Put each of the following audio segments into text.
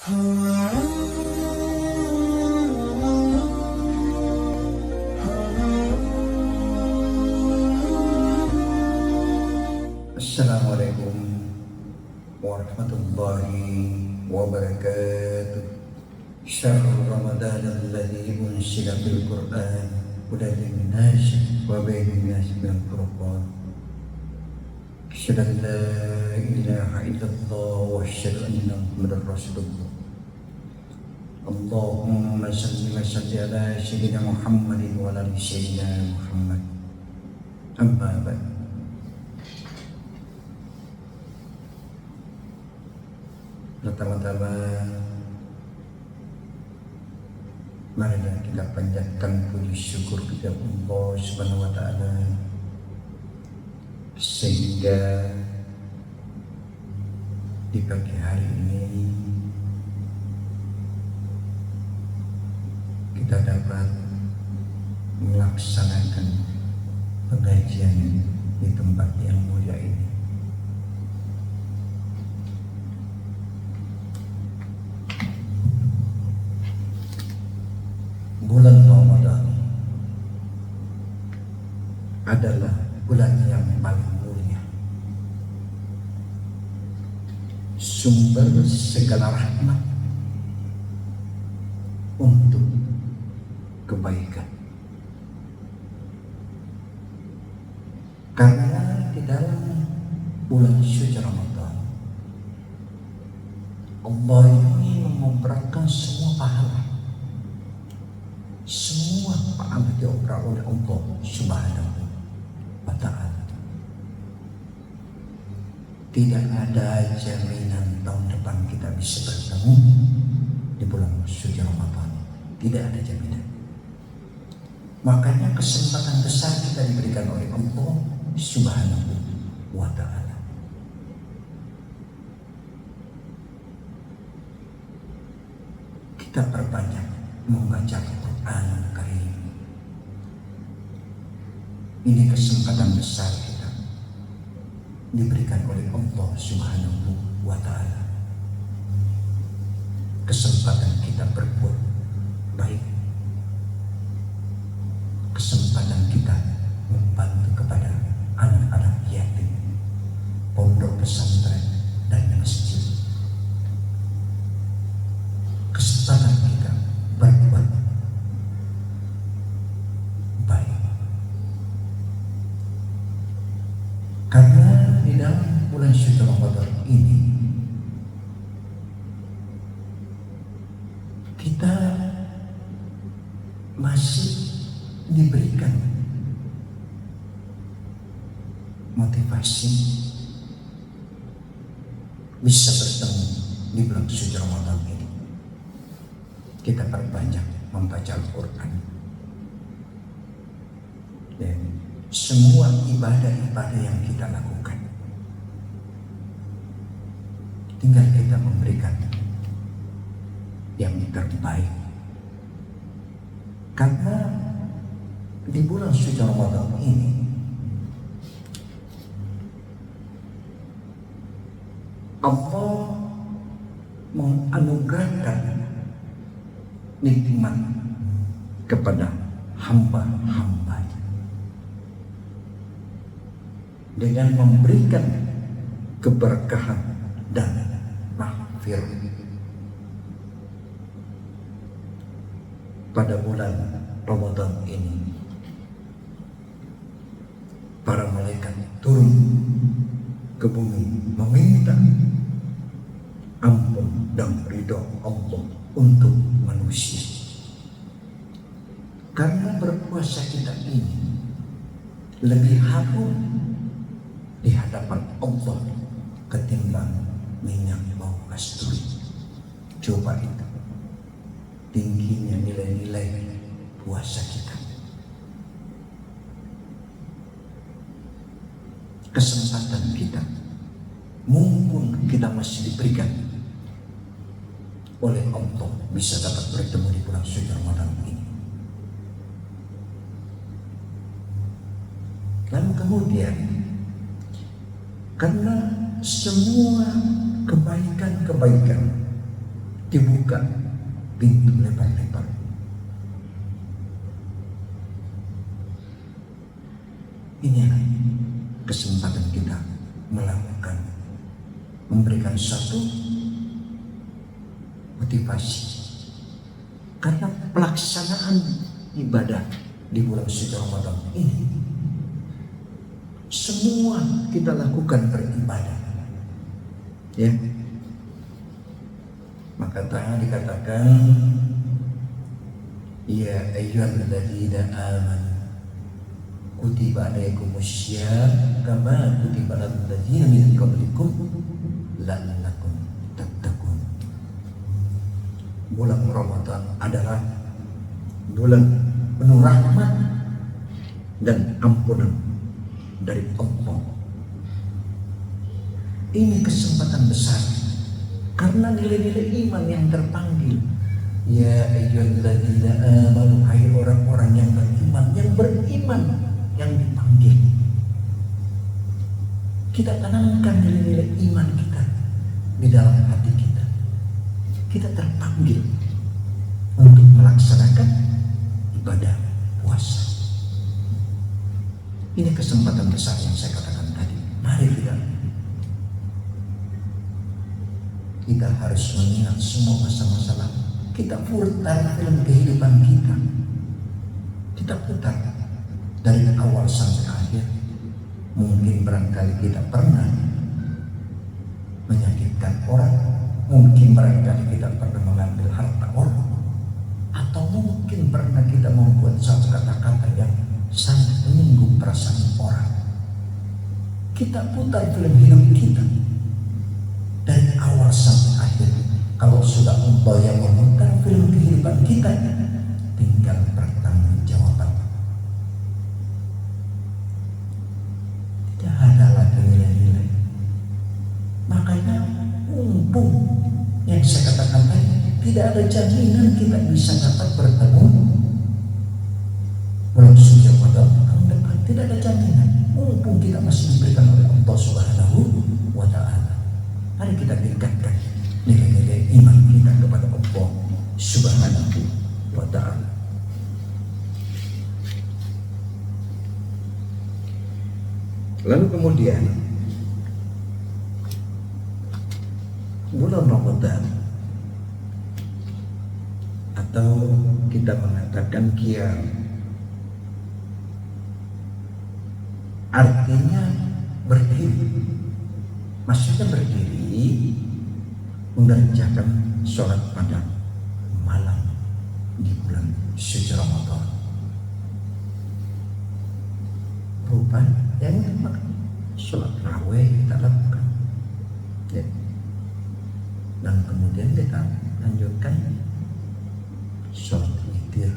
Assalamualaikum warahmatullahi wabarakatuh. Syahrul Ramadan alladzi unzila fil Qur'an hudan lin-nas wa bayyinatin minal furqan. Asyhadu an la ilaha illallah wa asyhadu anna Muhammadar Rasulullah. Allahumma shalli wa sallim ala sayyidina Muhammadin wa ala ali sayyidina Muhammad. Amma ba'd. Pertama-tama marilah kita panjatkan puji syukur kepada Allah Subhanahu wa taala sehingga di pagi hari ini kita dapat melaksanakan pengajian di tempat yang mulia ini. Bulan Ramadan adalah bulan yang paling mulia, sumber segala rahmat untuk kebaikan. Karena di dalam bulan suci Ramadan Allah ini mengobrolkan semua pahala, semua pahala diobrol oleh Allah Subhanahu wa ta'ala. Tidak ada jaminan tahun depan kita bisa bertemu di bulan suci Ramadan. Tidak ada jaminan. Makanya kesempatan besar kita diberikan oleh Allah Subhanahu wa ta'ala. Kita perbanyak membaca Al-Quran Karim. Ini kesempatan besar kita diberikan oleh Allah Subhanahu wa ta'ala. Kesempatan kita berbuat baik, kesempatan kita membantu kepada anak-anak yatim, pondok pesantren dan masjid, kesempatan kita berbuat baik. Karena di dalam bulan suci Ramadan ini kita masih diberikan motivasi bisa bertemu di bulan suci Ramadan ini. Kita perbanyak membaca Al-Quran dan semua ibadah-ibadah yang kita lakukan, tinggal kita memberikan yang terbaik. Karena di bulan suci Ramadan ini Allah menganugerahkan nikmat kepada hamba-hambanya dengan memberikan keberkahan dan maghfirah. Pada bulan Ramadan ini para malaikat turun ke bumi meminta ampun dan ridho Allah untuk manusia. Karena berpuasa kita ini lebih harum di hadapan Allah ketimbang minyak bau kasturi. Coba itu tingginya nilai-nilai puasa kita. Kesempatan kita, mumpun kita masih diberikan oleh Allah bisa dapat bertemu di bulan suci Ramadan ini. Lalu kemudian, karena semua kebaikan-kebaikan dibuka pintu lebar-lebar. Inilah kesempatan kita melakukan, memberikan satu motivasi. Karena pelaksanaan ibadah di bulan suci Ramadan ini, semua kita lakukan beribadah, ya. Maka Ta'ala dikatakan, ya ayyuhalladzina amanu kutiba alaikumussyam kama kutiba alal ladzina min qablikum la'allakum tattaqun. Bulan Ramadan adalah bulan penuh rahmat dan ampunan dari Allah. Ini kesempatan besar karena nilai-nilai iman yang terpanggil. Ya ayyuhalladzina amanu, hai orang-orang yang beriman yang dipanggil. Kita tanamkan nilai-nilai iman kita di dalam hati kita. Kita terpanggil untuk melaksanakan ibadah puasa. Ini kesempatan besar yang saya katakan tadi. Mari kita harus mengingat semua masa-masa lalu. Kita putar film kehidupan kita. Kita putar dari awal sampai akhir. Mungkin barangkali kita pernah menyakitkan orang. Mungkin barangkali kita pernah mengambil harta orang. Atau mungkin pernah kita membuat satu kata-kata yang sangat menyinggung perasaan orang. Kita putar film hidup kita dari awal sampai akhir. Kalau sudah Allah yang memutar film kehidupan kita, tinggal pertanggungjawaban. Tidak ada lagi nilai-nilai. Makanya mumpung yang saya katakan tadi, tidak ada jaminan kita bisa dapat bertemu bulan suci Ramadan tahun depan. Tidak ada jaminan. Mumpung kita masih diberikan oleh Allah Subhanahu wa Ta'ala. Mari kita tingkatkan nilai-nilai iman kita kepada Allah Subhanahu wa Ta'ala. Lalu kemudian bulan Ramadan, atau kita mengatakan qiyam, artinya berdiri. Maksudnya berdiri mengerjakan sholat pada malam di bulan suci Ramadan. Bukan yang sholat raweh kita lakukan, ya. Dan kemudian kita lanjutkan sholat witir.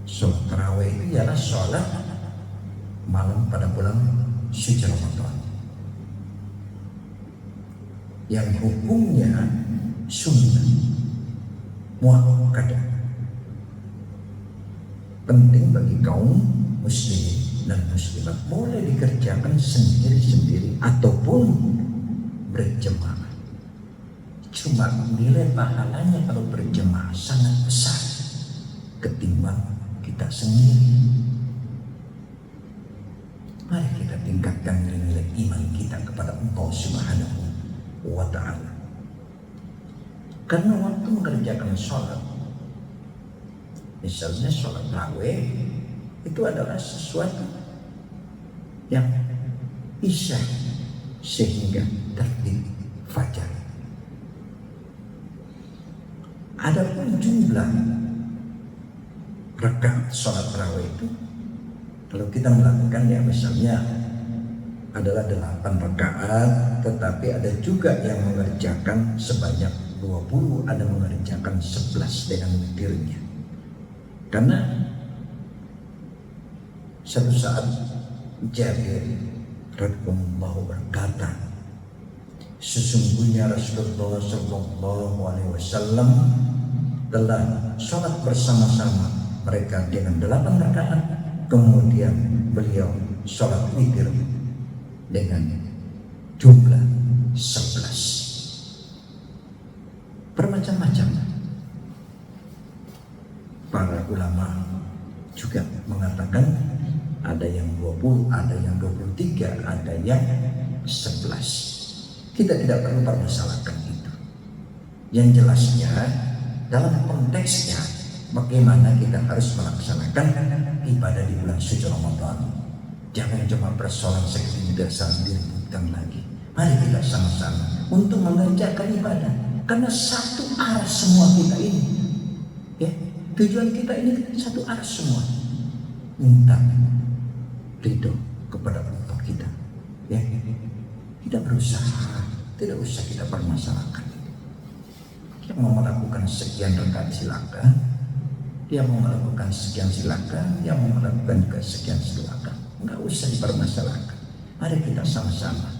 Sholat raweh itu ialah sholat malam pada bulan suci Ramadan, yang hukumnya sunnah muakkadah, penting bagi kaum muslimin dan muslimat, boleh dikerjakan sendiri-sendiri ataupun berjemaah. Cuma nilai pahalanya kalau berjemaah sangat besar ketimbang kita sendiri. Mari kita tingkatkan nilai-nilai iman kita kepada Allah Subhanahu wa Ta'ala. Karena waktu mengerjakan sholat, misalnya sholat raweh, itu adalah sesuatu yang isya sehingga terbit fajar. Adapun jumlah rakaat sholat raweh itu, kalau kita melakukan ya misalnya adalah 8 rakaat, tetapi ada juga yang mengerjakan sebanyak 20, ada mengerjakan 11 dengan witirnya. Karena satu saat Jabir radhiyallahu berkata, sesungguhnya Rasulullah sallallahu alaihi wasallam telah sholat bersama-sama mereka dengan 8 rakaat, kemudian beliau sholat witir dengan jumlah 11. bermacam-macam. Para ulama juga mengatakan ada yang 20, ada yang 23, ada yang 11. Kita tidak perlu permasalahkan itu. Yang jelasnya dalam konteksnya bagaimana kita harus melaksanakan ibadah di bulan suci Ramadan. Jangan cuma persoalan sekedar saling diributkan lagi. Mari kita sama-sama untuk mengerjakan ibadah, karena satu arah semua kita ini. Ya, tujuan kita ini satu arah semua. Minta ridho kepada Allah kita. Ya, kita berusaha, tidak usah kita permasalahkan. Yang mau melakukan sekian rakaat silakan, dia mau melakukan sekian silakan, dia mau melakukan juga sekian silakan. Nggak usah dipermasalahkan. Mari kita sama-sama,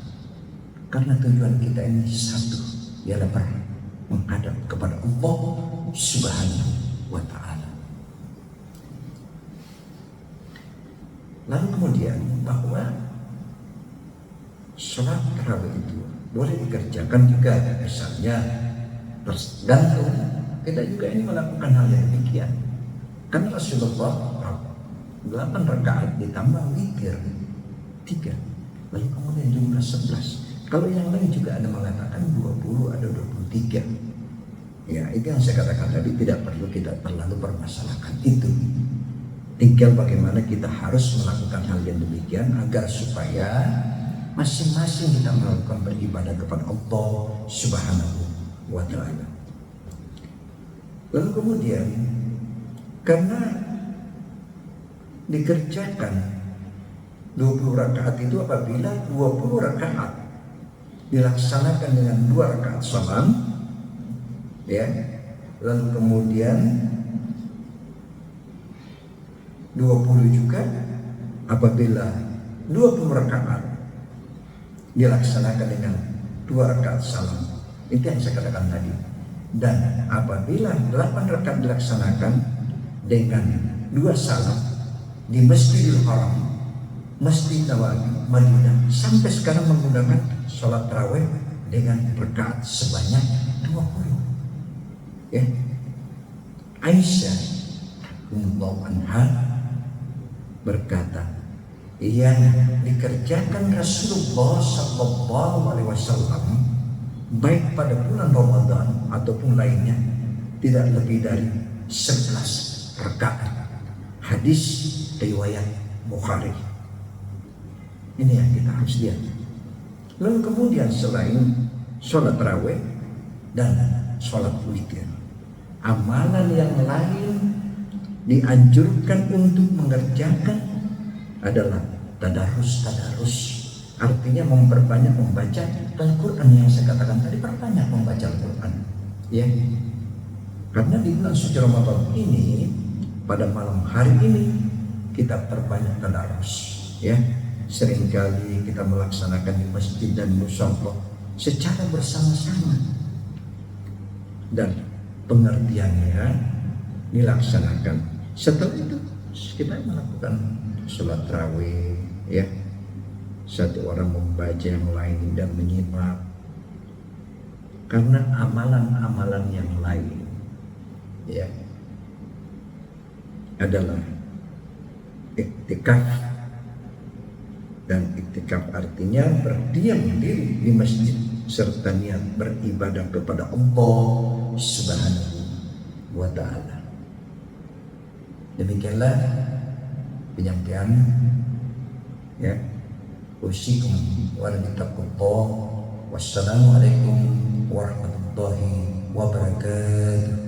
karena tujuan kita ini satu, ialah menghadap kepada Allah Subhanahu wa Ta'ala. Lalu kemudian bahwa sholat tarawih itu boleh dikerjakan juga, misalnya tergantung kita juga ini melakukan hal yang demikian. Karena Rasulullah 8 rakaat ditambah witir 3, lalu kemudian jumlah 11. Kalau yang lain juga ada mengatakan 20, ada 23. Ya, itu yang saya katakan tadi, tidak perlu kita terlalu permasalahkan itu. Tinggal bagaimana kita harus melakukan hal yang demikian agar supaya masing-masing kita melakukan beribadah kepada Allah Subhanahu wa Ta'ala. Lalu kemudian karena dikerjakan 20 rakaat itu apabila 20 rakaat dilaksanakan dengan 2 rakaat salam, ya, lalu kemudian 20 juga apabila 20 rakaat dilaksanakan dengan 2 rakaat salam. Itu yang saya katakan tadi. Dan apabila 8 rakaat dilaksanakan dengan 2 salam di Masjidil Haram, Masjid Nabawi, Madinah, sampai sekarang menggunakan sholat tarawih dengan rakaat sebanyak 20. Ya, Aisyah radhiyallahu anha berkata, yang dikerjakan Rasulullah sallallahu alaihi wasallam baik pada bulan Ramadan ataupun lainnya tidak lebih dari 11 rakaat. Hadis riwayat Bukhari. Ini yang kita harus lihat. Lalu kemudian selain sholat tarawih dan sholat witir, amalan yang lain dianjurkan untuk mengerjakan adalah tadarus. Artinya memperbanyak membaca Al-Quran, yang saya katakan tadi, perbanyak membaca Al-Quran. Ya, karena di bulan suci Ramadan ini, pada malam hari ini kita perbanyak tadarus. Ya, seringkali kita melaksanakan di masjid dan musholla secara bersama-sama, dan pengertiannya dilaksanakan. Setelah itu kita melakukan sholat tarawih, ya, satu orang membaca, yang lain dan menyimak. Karena amalan-amalan yang lain, ya, adalah iktikaf, dan iktikaf artinya berdiam diri di masjid serta niat beribadah kepada Allah Subhanahu wa Ta'ala. Demikianlah penyampaian, ya, usikum wa taqullah. Wassalamualaikum warahmatullahi wabarakatuh.